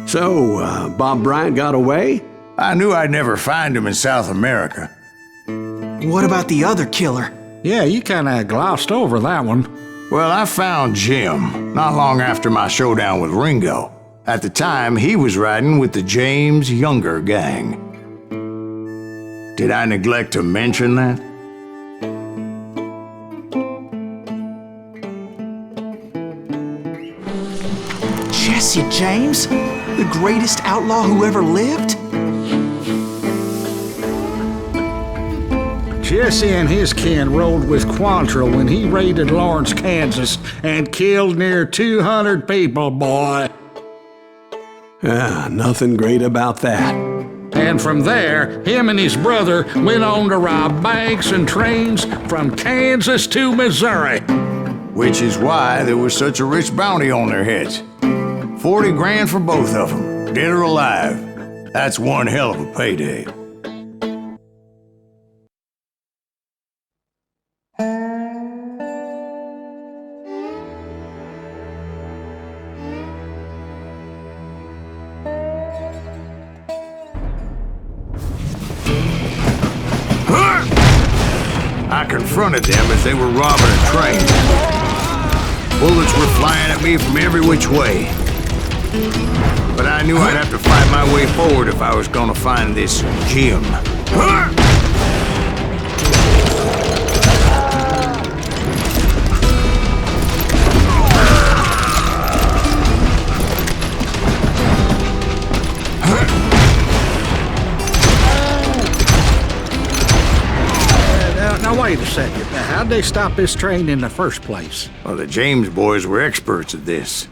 So, Bob Bryant got away? I knew I'd never find him in South America. What about the other killer? Yeah, you kinda glossed over that one. Well, I found Jim not long after my showdown with Ringo. At the time, he was riding with the James Younger gang. Did I neglect to mention that? Jesse James? The greatest outlaw who ever lived? Jesse and his kin rode with Quantrill when he raided Lawrence, Kansas, and killed near 200 people, boy. Nothing great about that. And from there, him and his brother went on to rob banks and trains from Kansas to Missouri. Which is why there was such a rich bounty on their heads. 40 grand for both of them, dead or alive. That's one hell of a payday. I confronted them as they were robbing a train. Bullets were flying at me from every which way. But I knew I'd have to fight my way forward if I was gonna find this Jim. Now wait a second. How'd they stop this train in the first place? Well, the James boys were experts at this.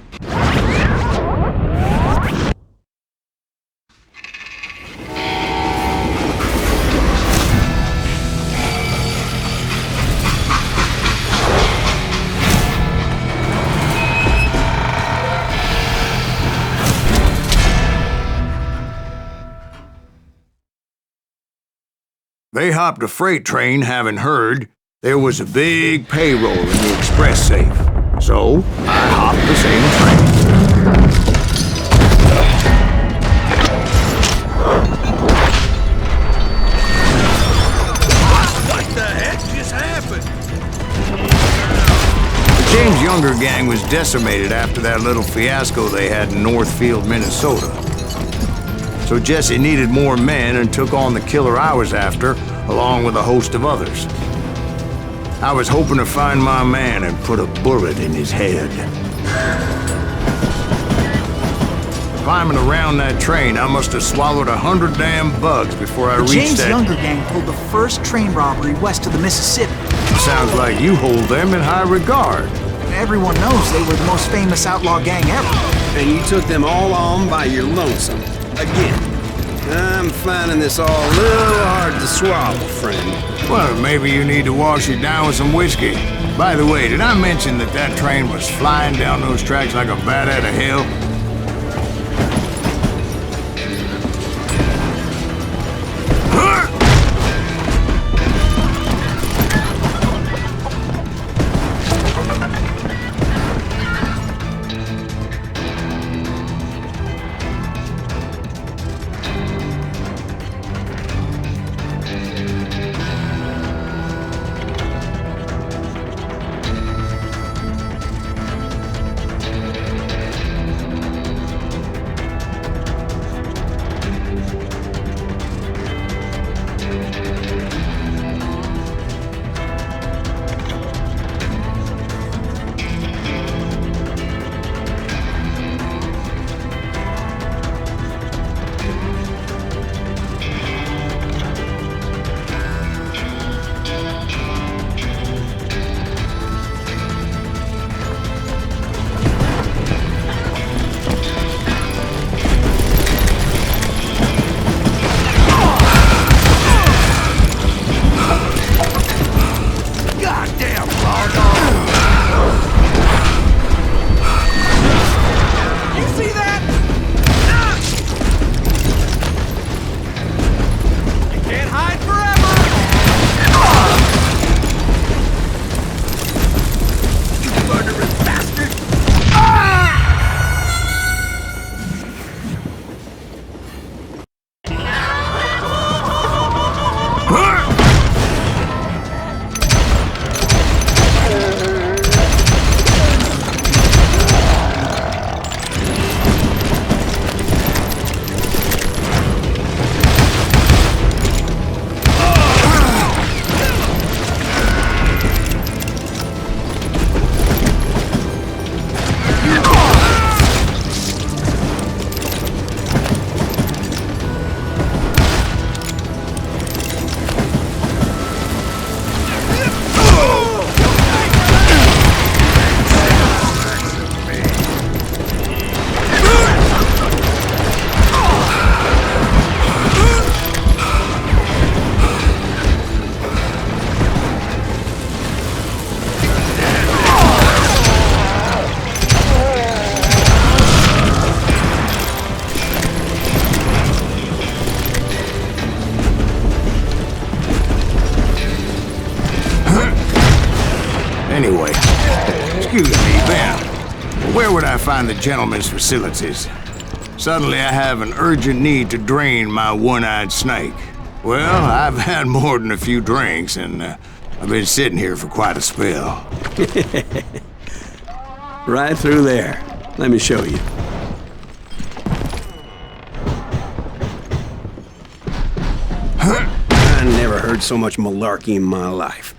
They hopped a freight train having heard there was a big payroll in the express safe. So, I hopped the same train. What the heck just happened? The James Younger gang was decimated after that little fiasco they had in Northfield, Minnesota. So Jesse needed more men and took on the killer I was after, along with a host of others. I was hoping to find my man and put a bullet in his head. Climbing around that train, I must have swallowed 100 damn bugs before I reached James that... Younger gang pulled the first train robbery west of the Mississippi. Sounds like you hold them in high regard. Everyone knows they were the most famous outlaw gang ever. And you took them all on by your lonesome. Again. I'm finding this all a little hard to swallow, friend. Well, maybe you need to wash it down with some whiskey. By the way, did I mention that that train was flying down those tracks like a bat out of hell? boy. Excuse me, Ben. Where would I find the gentleman's facilities? Suddenly I have an urgent need to drain my one-eyed snake. Well, I've had more than a few drinks, and I've been sitting here for quite a spell. Right through there. Let me show you. I never heard so much malarkey in my life.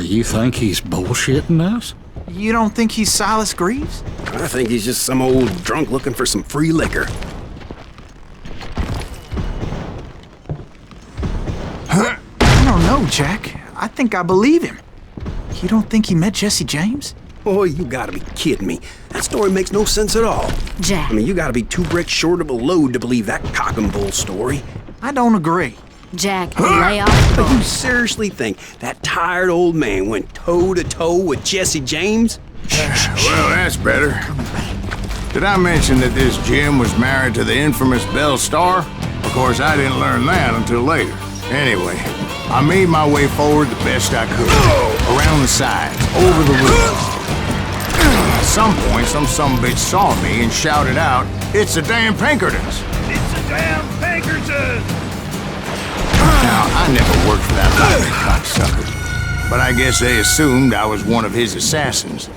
You think he's bullshitting us? You don't think he's Silas Greaves? I think he's just some old drunk looking for some free liquor. I don't know, Jack. I think I believe him. You don't think he met Jesse James? Boy, you gotta be kidding me. That story makes no sense at all. Jack. I mean, you gotta be 2 bricks short of a load to believe that cock and bull story. I don't agree. Jack, lay off the But you ball. seriously think that tired old man went toe-to-toe with Jesse James? Well, that's better. Did I mention that this Jim was married to the infamous Belle Starr? Of course, I didn't learn that until later. Anyway, I made my way forward the best I could. Around the sides, over the roof. At some point, some sumbitch saw me and shouted out, "It's the damn Pinkertons!" It's a damn Pinkerton! Now, I never worked for that lively cocksucker, but I guess they assumed I was one of his assassins.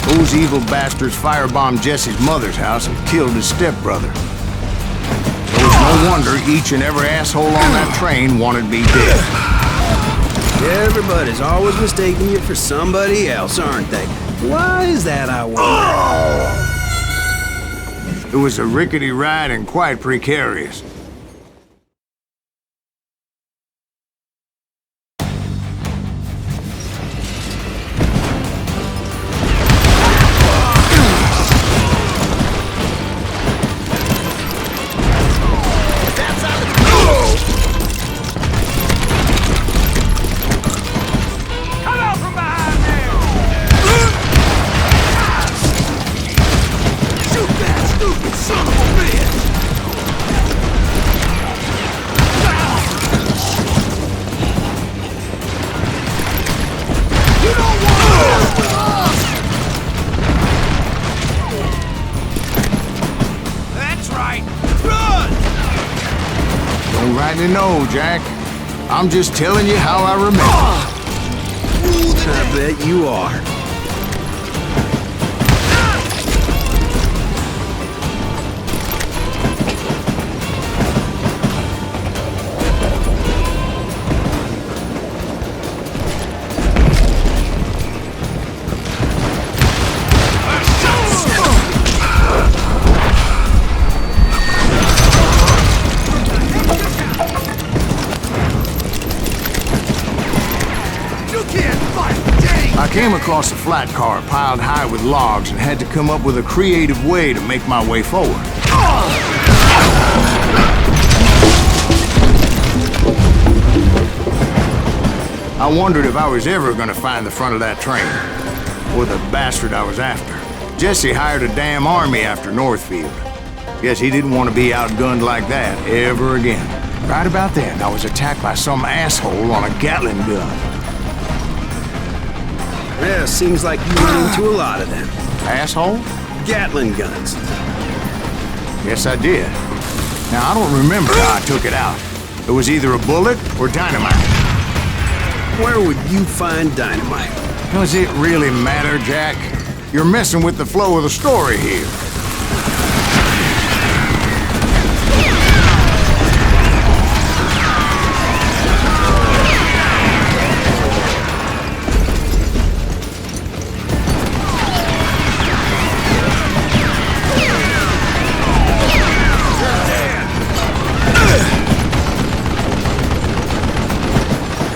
Those evil bastards firebombed Jesse's mother's house and killed his stepbrother. So it's no wonder each and every asshole on that train wanted me dead. Everybody's always mistaking you for somebody else, aren't they? Why is that, I wonder? It was a rickety ride and quite precarious. Come out from behind there! Shoot that stupid son of a bitch! You don't want to mess with us! That's right! Run! Don't rightly know, Jack. I'm just telling you how I remember. I bet you are. You can't fight James! I came across a flat car piled high with logs and had to come up with a creative way to make my way forward. I wondered if I was ever going to find the front of that train, or the bastard I was after. Jesse hired a damn army after Northfield. Guess he didn't want to be outgunned like that ever again. Right about then, I was attacked by some asshole on a Gatling gun. Yeah, seems like you run into a lot of them. Asshole? Gatling guns. Yes, I did. Now, I don't remember how I took it out. It was either a bullet or dynamite. Where would you find dynamite? Does it really matter, Jack? You're messing with the flow of the story here.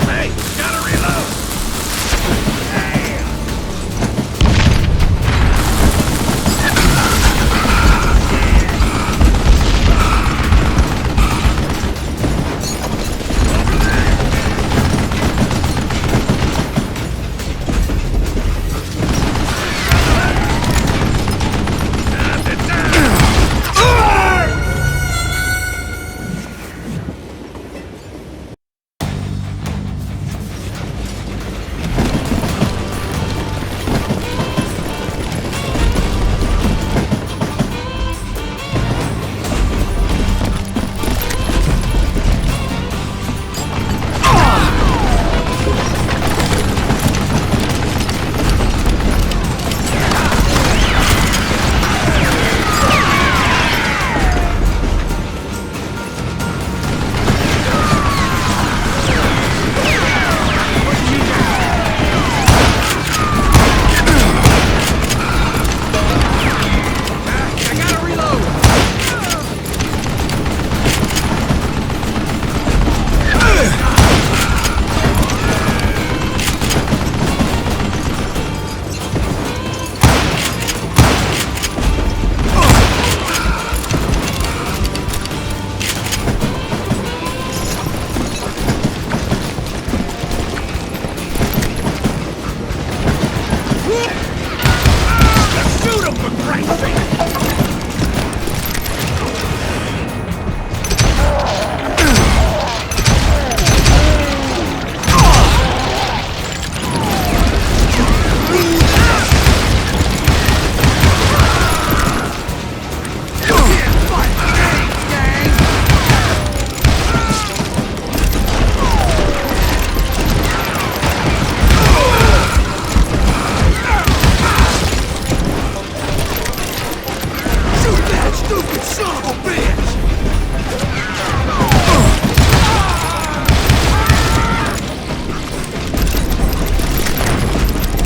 Hey, gotta reload! son of a bitch!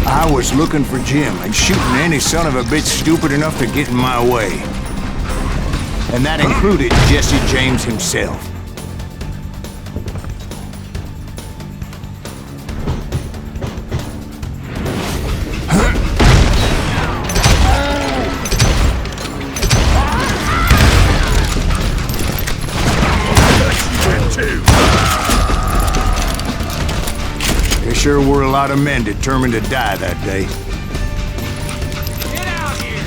I was looking for Jim and shooting any son of a bitch stupid enough to get in my way. And that included Jesse James himself. There sure were a lot of men determined to die that day. Get out here!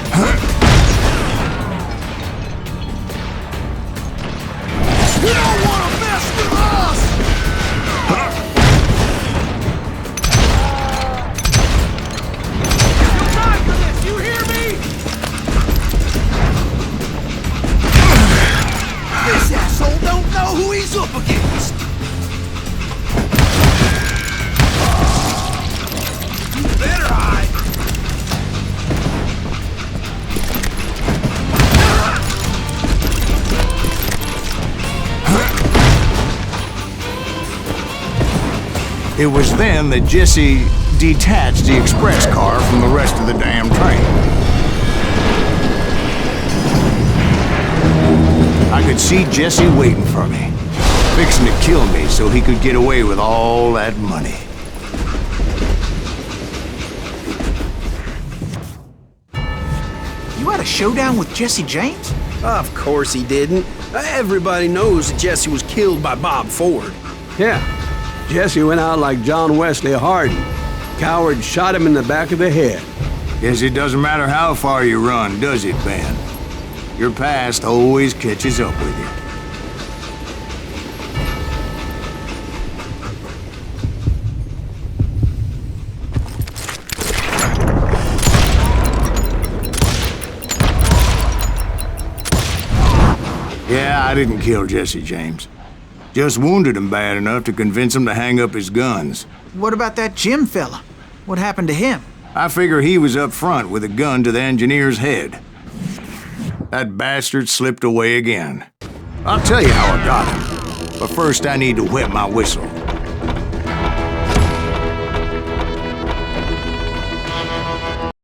You don't want to mess with us! You'll die for this, you hear me? This asshole don't know who he's up against! Better hide! It was then that Jesse detached the express car from the rest of the damn train. I could see Jesse waiting for me, fixing to kill me so he could get away with all that money. You had a showdown with Jesse James? Of course he didn't. Everybody knows that Jesse was killed by Bob Ford. Yeah, Jesse went out like John Wesley Hardin. Coward shot him in the back of the head. Guess it doesn't matter how far you run, does it, Ben? Your past always catches up with you. Yeah, I didn't kill Jesse James. Just wounded him bad enough to convince him to hang up his guns. What about that Jim fella? What happened to him? I figure he was up front with a gun to the engineer's head. That bastard slipped away again. I'll tell you how I got him. But first I need to wet my whistle.